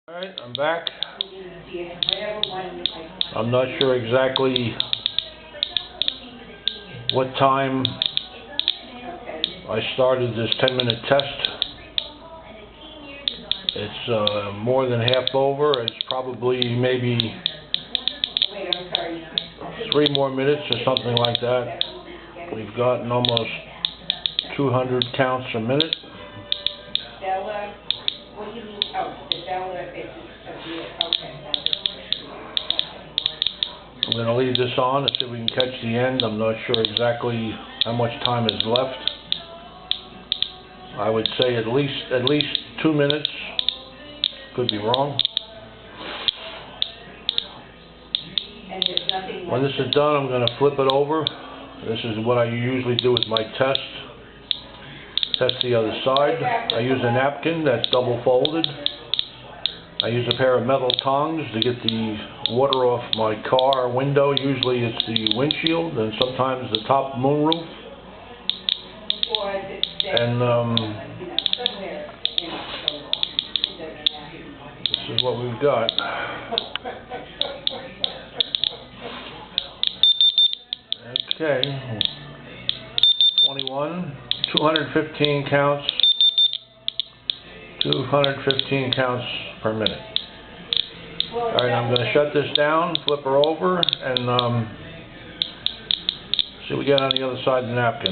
Alright, I'm back. I'm not sure exactly what time I started this 10-minute test. It's more than half over. It's probably maybe 3 more minutes or something like that. We've gotten almost 200 counts a minute. I'm going to leave this on and see if we can catch the end. I'm not sure exactly how much time is left. I would say at least 2 minutes. Could be wrong. When this is done, I'm going to flip it over. This is what I usually do with my test. Test the other side. I use a napkin that's double folded. I use a pair of metal tongs to get the water off my car window. Usually it's the windshield and sometimes the top moonroof. And this is what we've got. Okay. 21, 215 counts. 215 counts per minute. Alright, I'm going to shut this down, flip her over, and see what we get on the other side of the napkin.